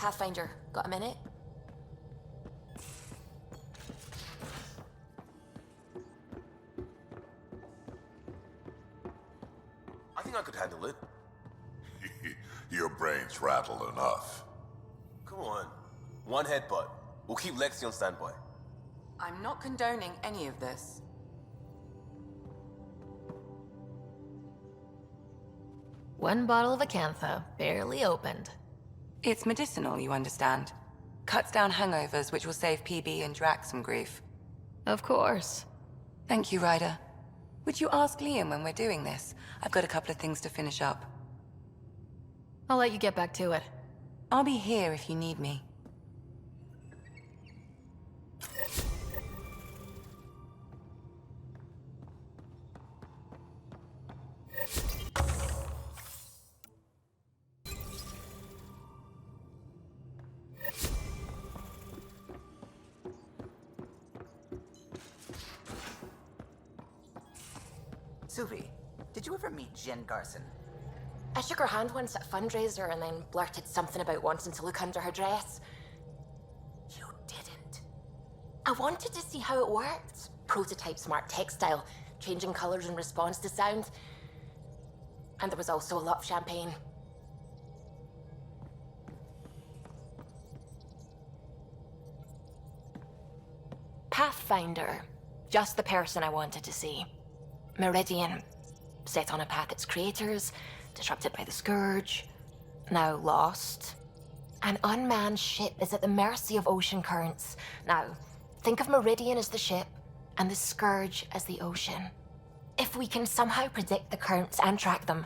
Pathfinder, got a minute? I think I could handle it. Your brains rattle enough. Come on. One headbutt. We'll keep Lexi on standby. I'm not condoning any of this. One bottle of Acantha, barely opened. It's medicinal, you understand. Cuts down hangovers, which will save PB and Drax some grief. Of course. Thank you, Ryder. Would you ask Liam when we're doing this? I've got a couple of things to finish up. I'll let you get back to it. I'll be here if you need me. Suvi, did you ever meet Jen Garson? I shook her hand once at a fundraiser and then blurted something about wanting to look under her dress. You didn't. I wanted to see how it worked. Prototype smart textile, changing colors in response to sound. And there was also a lot of champagne. Pathfinder. Just the person I wanted to see. Meridian. Set on a path its creators, disrupted by the Scourge, now lost. An unmanned ship is at the mercy of ocean currents. Now, think of Meridian as the ship, and the Scourge as the ocean. If we can somehow predict the currents and track them,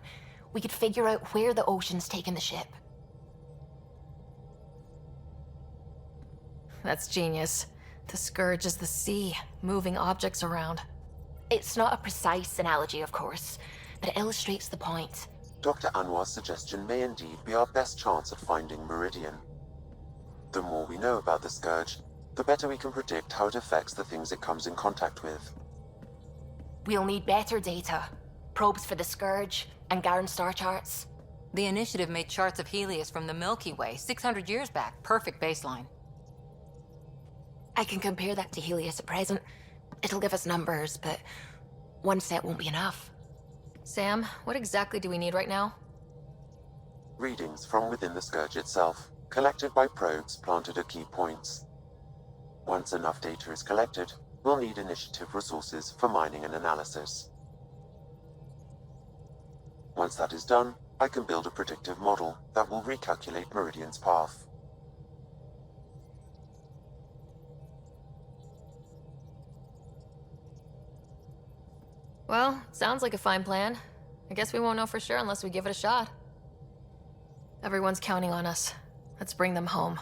we could figure out where the ocean's taken the ship. That's genius. The Scourge is the sea, moving objects around. It's not a precise analogy, of course, but it illustrates the point. Dr. Anwar's suggestion may indeed be our best chance at finding Meridian. The more we know about the Scourge, the better we can predict how it affects the things it comes in contact with. We'll need better data. Probes for the Scourge, and Garen star charts. The Initiative made charts of Helios from the Milky Way 600 years back. Perfect baseline. I can compare that to Helios at present. It'll give us numbers, but one set won't be enough. Sam, what exactly do we need right now? Readings from within the Scourge itself, collected by probes planted at key points. Once enough data is collected, we'll need Initiative resources for mining and analysis. Once that is done, I can build a predictive model that will recalculate Meridian's path. Well, sounds like a fine plan. I guess we won't know for sure unless we give it a shot. Everyone's counting on us. Let's bring them home.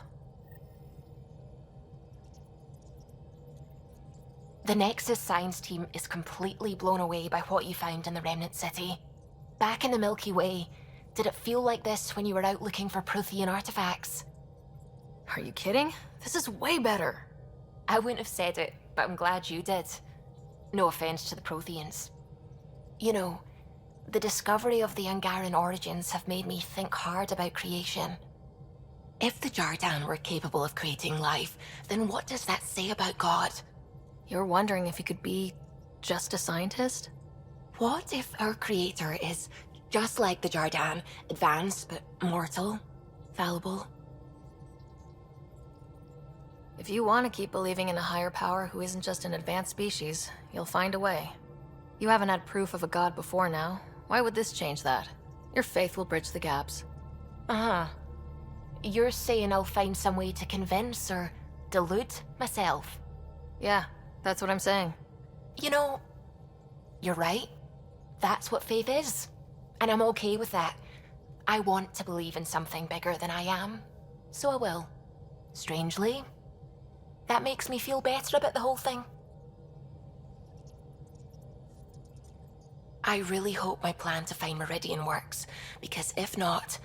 The Nexus science team is completely blown away by what you found in the Remnant City. Back in the Milky Way, did it feel like this when you were out looking for Prothean artifacts? Are you kidding? This is way better. I wouldn't have said it, but I'm glad you did. No offense to the Protheans. You know, the discovery of the Angaran origins have made me think hard about creation. If the Jardan were capable of creating life, then what does that say about God? You're wondering if he could be just a scientist? What if our creator is just like the Jardan, advanced but mortal, fallible? If you want to keep believing in a higher power who isn't just an advanced species, you'll find a way. You haven't had proof of a god before now. Why would this change that? Your faith will bridge the gaps. Uh-huh. You're saying I'll find some way to convince or delude myself? Yeah, that's what I'm saying. You know, you're right. That's what faith is. And I'm okay with that. I want to believe in something bigger than I am. So I will. Strangely, that makes me feel better about the whole thing. I really hope my plan to find Meridian works, because if not,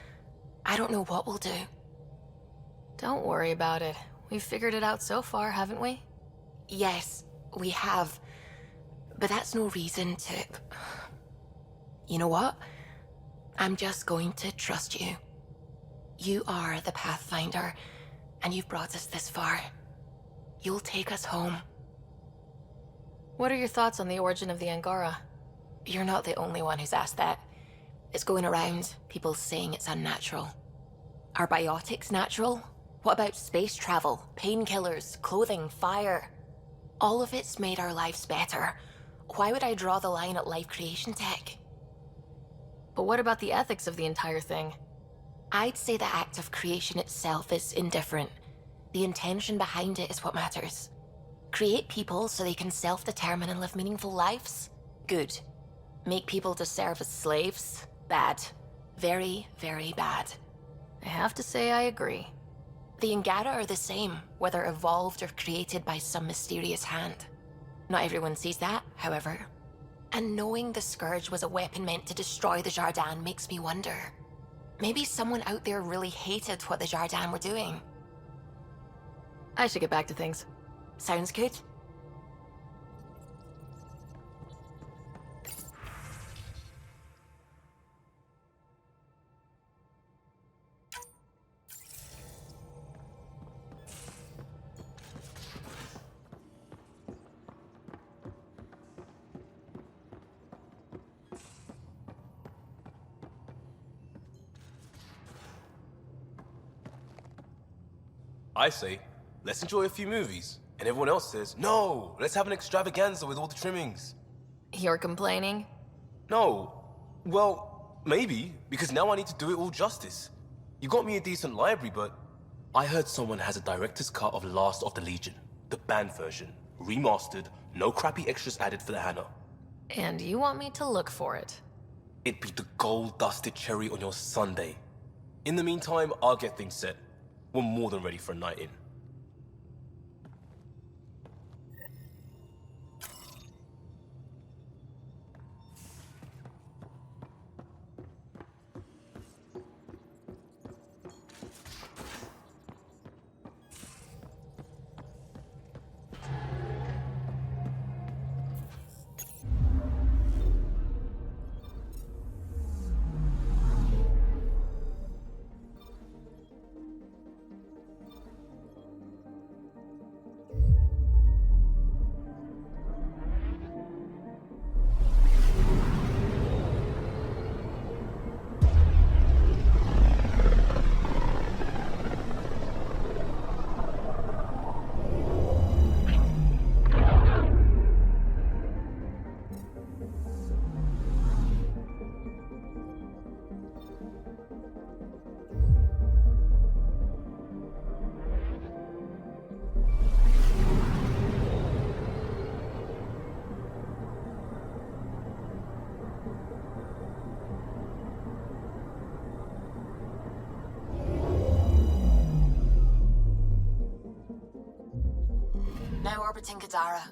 I don't know what we'll do. Don't worry about it. We've figured it out so far, haven't we? Yes, we have. But that's no reason to... You know what? I'm just going to trust you. You are the Pathfinder, and you've brought us this far. You'll take us home. What are your thoughts on the origin of the Angara? You're not the only one who's asked that. It's going around, people saying it's unnatural. Are biotics natural? What about space travel, painkillers, clothing, fire? All of it's made our lives better. Why would I draw the line at life creation tech? But what about the ethics of the entire thing? I'd say the act of creation itself is indifferent. The intention behind it is what matters. Create people so they can self-determine and live meaningful lives? Good. Make people to serve as slaves? Bad. Very, very bad. I have to say I agree. The Angara are the same, whether evolved or created by some mysterious hand. Not everyone sees that, however. And knowing the Scourge was a weapon meant to destroy the Jardin makes me wonder. Maybe someone out there really hated what the Jardin were doing. I should get back to things. Sounds good. I say, let's enjoy a few movies. And everyone else says, no, let's have an extravaganza with all the trimmings. You're complaining? No. Well, maybe, because now I need to do it all justice. You got me a decent library, but I heard someone has a director's cut of Last of the Legion, the banned version, remastered, no crappy extras added for the Hannah. And you want me to look for it? It'd be the gold-dusted cherry on your sundae. In the meantime, I'll get things set. We're more than ready for a night in. Now orbiting Kadara.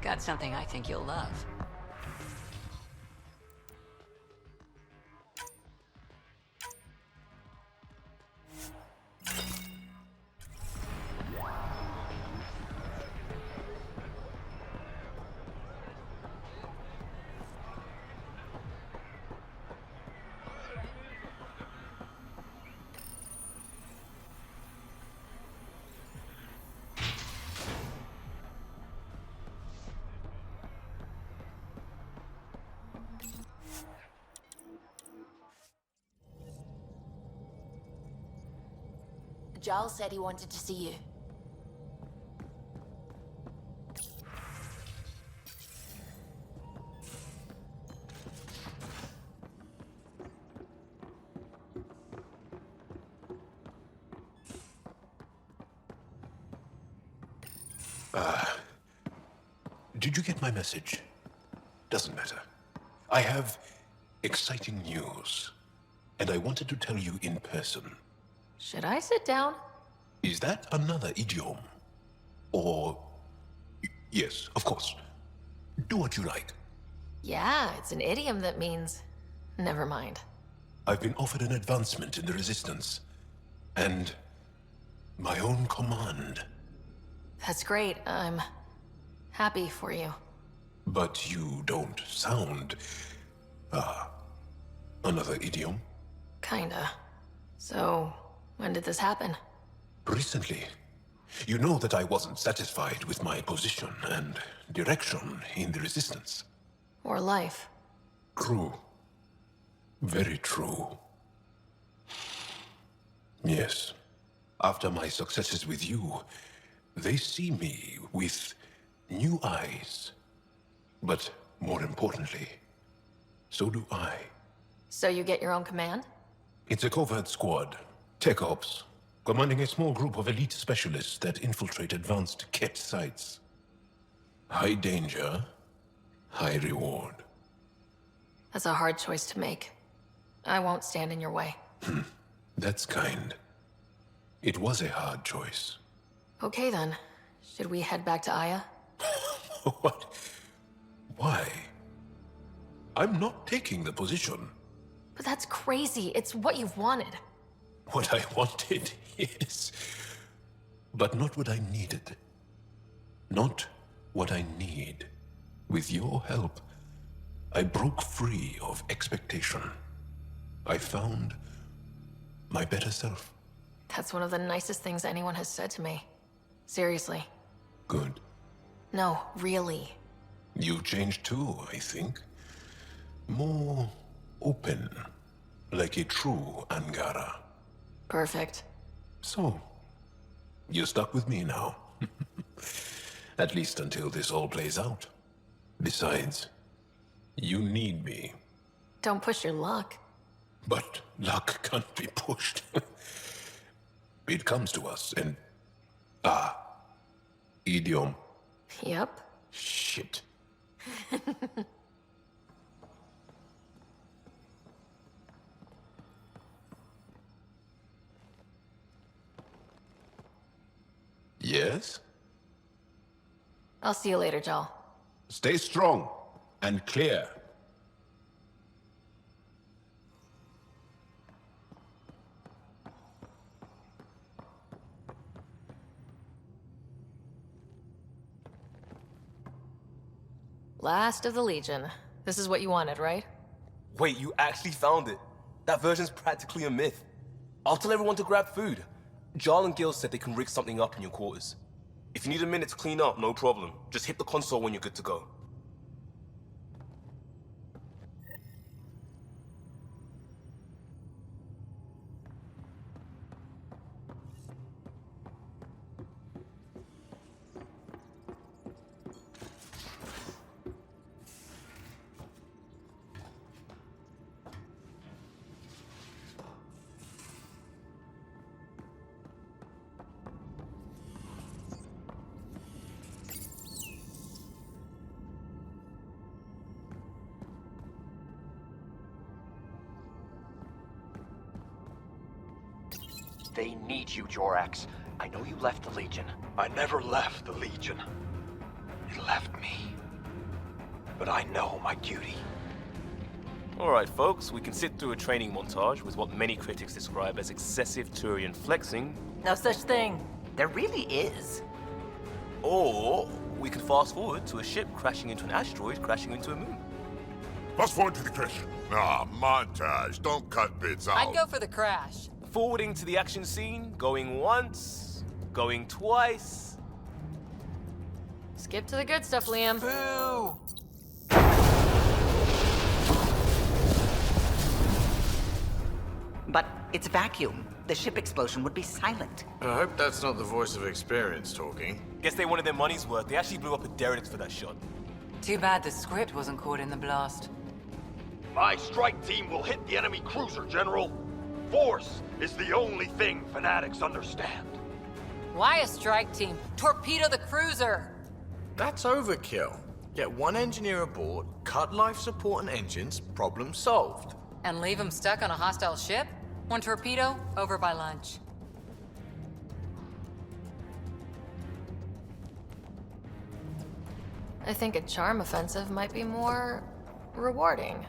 Got something I think you'll love. Giles said he wanted to see you. Did you get my message? Doesn't matter. I have exciting news, and I wanted to tell you in person. Should I sit down? Is that another idiom? Or... Yes, of course. Do what you like. Yeah, it's an idiom that means... Never mind. I've been offered an advancement in the Resistance. And... my own command. That's great. I'm... happy for you. But you don't sound... another idiom? Kinda. So, when did this happen? Recently. You know that I wasn't satisfied with my position and direction in the Resistance. Or life. True. Very true. Yes. After my successes with you, they see me with new eyes. But more importantly, so do I. So you get your own command? It's a covert squad, tech ops, commanding a small group of elite specialists that infiltrate advanced Ket sites. High danger, high reward. That's a hard choice to make. I won't stand in your way. That's kind. It was a hard choice. Okay then. Should we head back to Aya? What? Why? I'm not taking the position. But that's crazy. It's what you've wanted. What I wanted, yes. But not what I needed. Not what I need. With your help, I broke free of expectation. I found my better self. That's one of the nicest things anyone has said to me. Seriously. Good. No, really. You changed too, I think. More open. Like a true Angara. Perfect. So, you're stuck with me now. At least until this all plays out. Besides, you need me. Don't push your luck. But luck can't be pushed. It comes to us and... idiom. Yep. Shit. Yes? I'll see you later, Jal. Stay strong and clear. Last of the Legion. This is what you wanted, right? Wait, you actually found it? That version's practically a myth. I'll tell everyone to grab food. Jarl and Gil said they can rig something up in your quarters. If you need a minute to clean up, no problem. Just hit the console when you're good to go. They need you, Jorax. I know you left the Legion. I never left the Legion. It left me. But I know my duty. Alright folks, we can sit through a training montage with what many critics describe as excessive Turian flexing. No such thing. There really is. Or we can fast forward to a ship crashing into an asteroid crashing into a moon. Fast forward to the crash. Montage. Don't cut bits out. I'd go for the crash. Forwarding to the action scene, going once, going twice. Skip to the good stuff, Liam. Boo! But it's a vacuum. The ship explosion would be silent. I hope that's not the voice of experience talking. Guess they wanted their money's worth. They actually blew up a derelict for that shot. Too bad the script wasn't caught in the blast. My strike team will hit the enemy cruiser, General. Force is the only thing fanatics understand. Why a strike team? Torpedo the cruiser! That's overkill. Get one engineer aboard, cut life support and engines, problem solved. And leave them stuck on a hostile ship? One torpedo, over by lunch. I think a charm offensive might be more rewarding.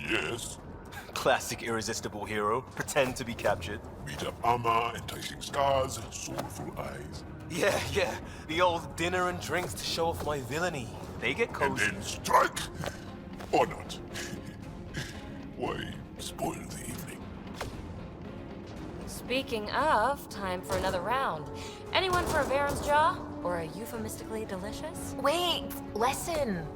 Yes. Classic irresistible hero. Pretend to be captured. Beat up armor, enticing stars, soulful eyes. Yeah. The old dinner and drinks to show off my villainy. They get cozy. And then strike! Or not. Why spoil the evening? Speaking of, time for another round. Anyone for a Baron's Jaw? Or a euphemistically delicious? Wait, listen.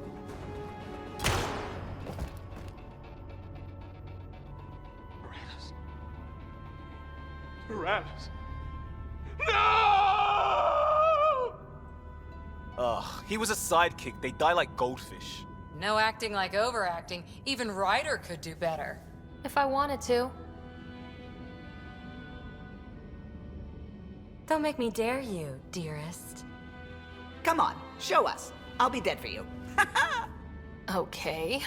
Tyrannus. No! Ugh, he was a sidekick. They die like goldfish. No acting like overacting. Even Ryder could do better. If I wanted to. Don't make me dare you, dearest. Come on, show us. I'll be dead for you. Okay.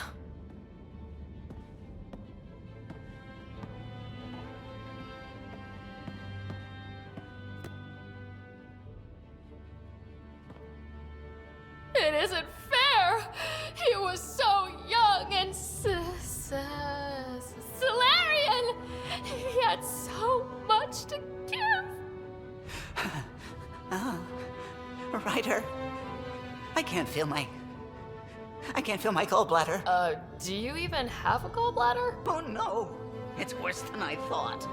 It isn't fair! He was so young and Solarian! He had so much to give! Ryder, I can't feel my gallbladder. Do you even have a gallbladder? Oh no, it's worse than I thought.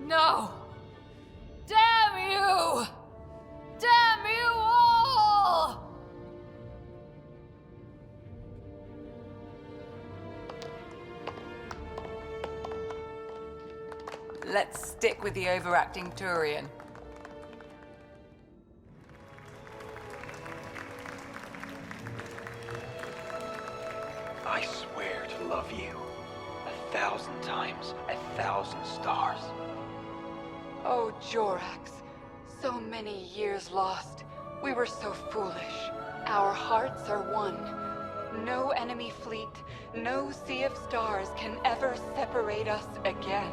No! Damn you! Damn you all! Let's stick with the overacting Turian. I swear to love you 1,000 times, 1,000 stars. Oh, Jorax. So many years lost. We were so foolish. Our hearts are one. No enemy fleet, no sea of stars can ever separate us again.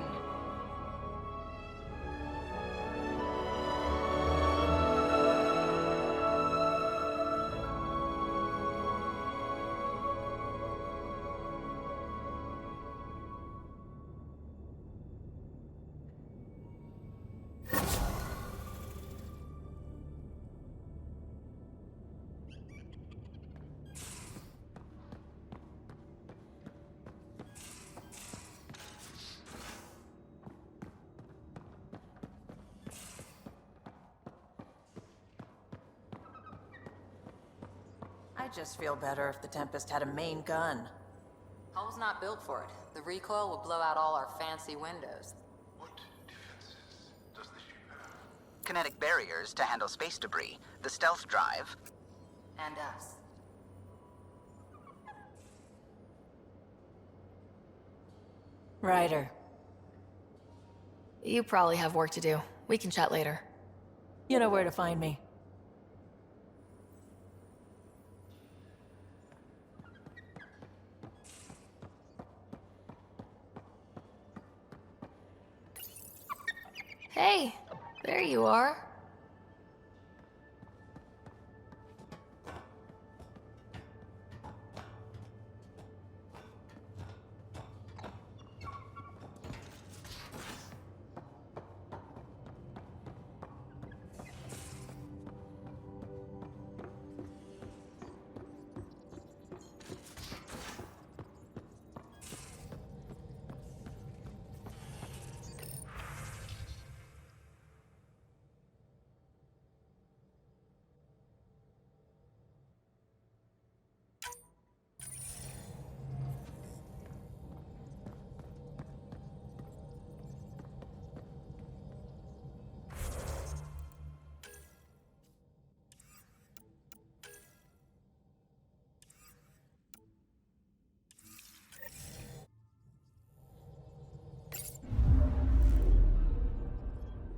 I'd just feel better if the Tempest had a main gun. Hull's not built for it. The recoil will blow out all our fancy windows. What defenses does the ship have? Kinetic barriers to handle space debris, the stealth drive. And us. Ryder. You probably have work to do. We can chat later. You know where to find me. Hey, there you are.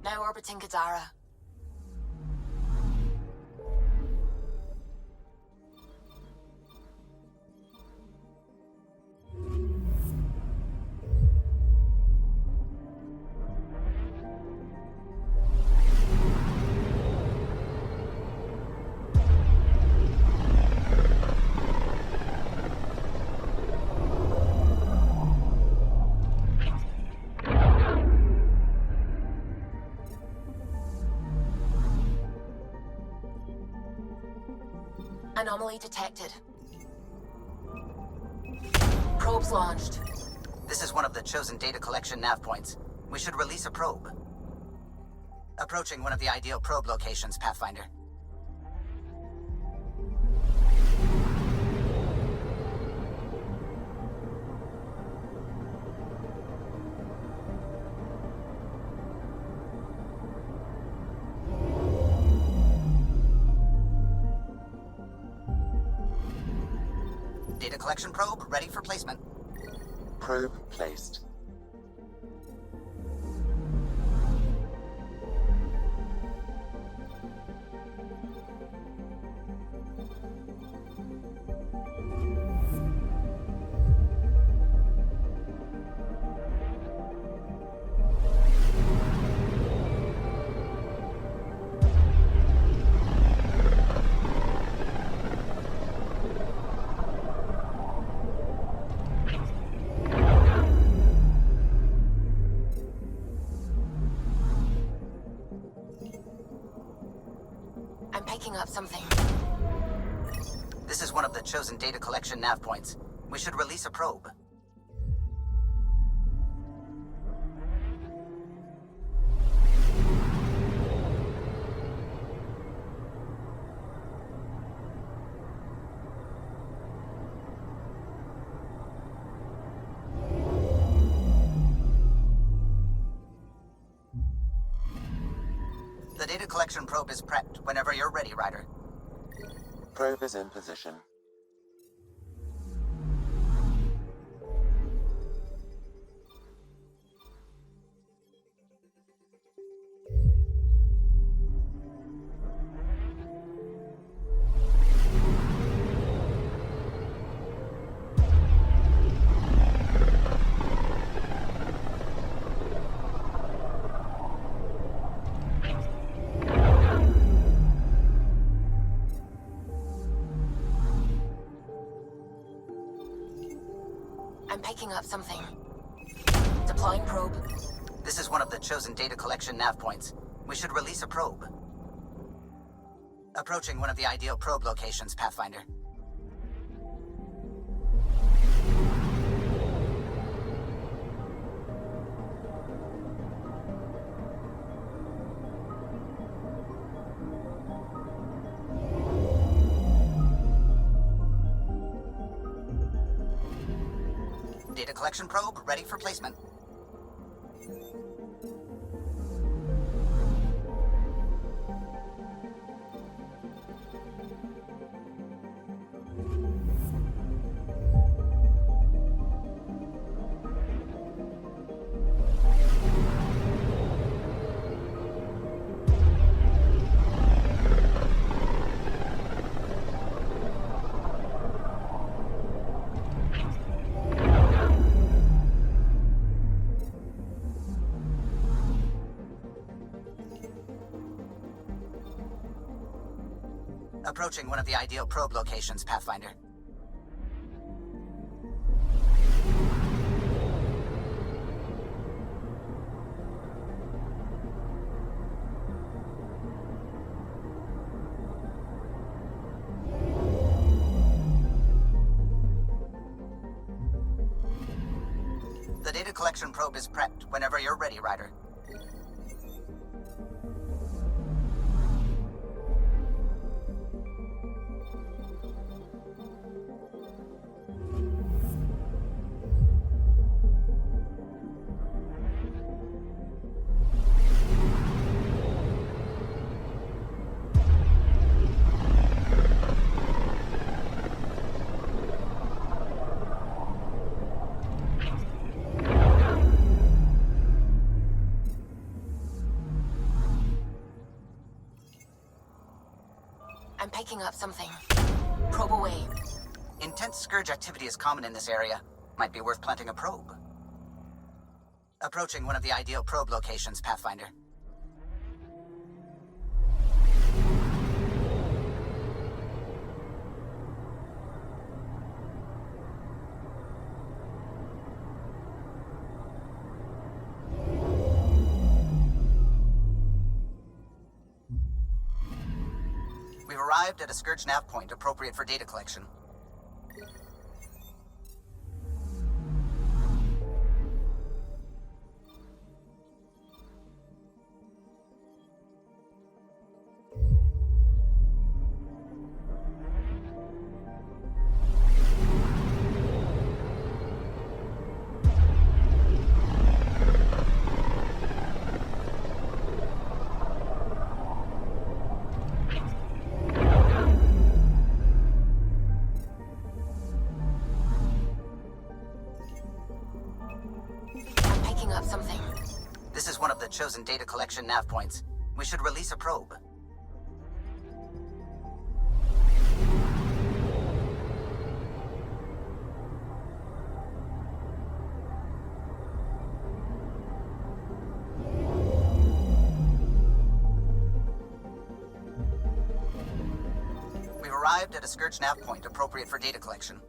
Now orbiting Kadara. Anomaly detected. Probes launched. This is one of the chosen data collection nav points. We should release a probe. Approaching one of the ideal probe locations, Pathfinder. Data collection probe ready for placement. Probe placed. Picking up something. This is one of the chosen data collection nav points. We should release a probe. The data collection probe is prepped whenever you're ready, Ryder. Probe is in position. I'm picking up something. Deploying probe. This is one of the chosen data collection nav points. We should release a probe. Approaching one of the ideal probe locations, Pathfinder. Data collection probe ready for placement. Approaching one of the ideal probe locations, Pathfinder. The data collection probe is prepped whenever you're ready, Ryder. I'm picking up something. Probe away. Intense scourge activity is common in this area. Might be worth planting a probe. Approaching one of the ideal probe locations, Pathfinder. arrived at a Scourge nav point appropriate for data collection. This is one of the chosen data collection nav points. We should release a probe. We've arrived at a Scourge nav point appropriate for data collection.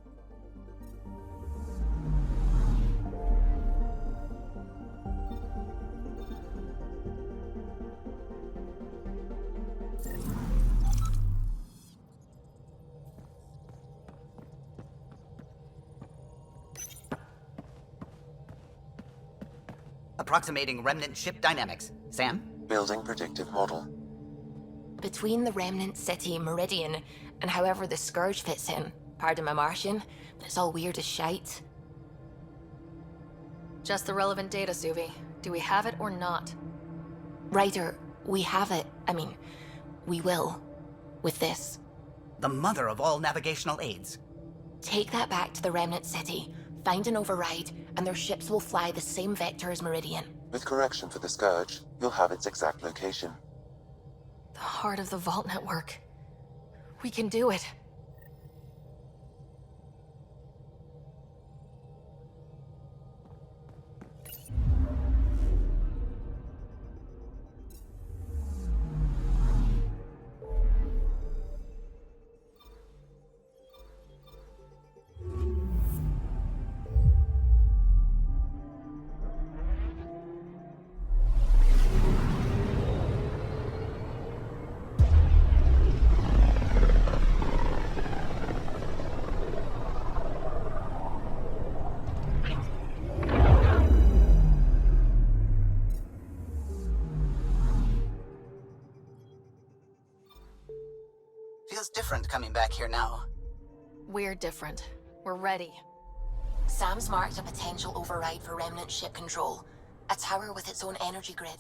Approximating remnant ship dynamics. Sam? Building predictive model. Between the remnant city Meridian and however the Scourge fits in, pardon my Martian, but it's all weird as shite. Just the relevant data, Suvi. Do we have it or not? Ryder, we have it. I mean, we will. With this. The mother of all navigational aids. Take that back to the remnant city, find an override, and their ships will fly the same vector as Meridian. With correction for the Scourge, you'll have its exact location. The heart of the Vault Network. We can do it. Feels different coming back here now. We're different. We're ready. Sam's marked a potential override for remnant ship control. A tower with its own energy grid.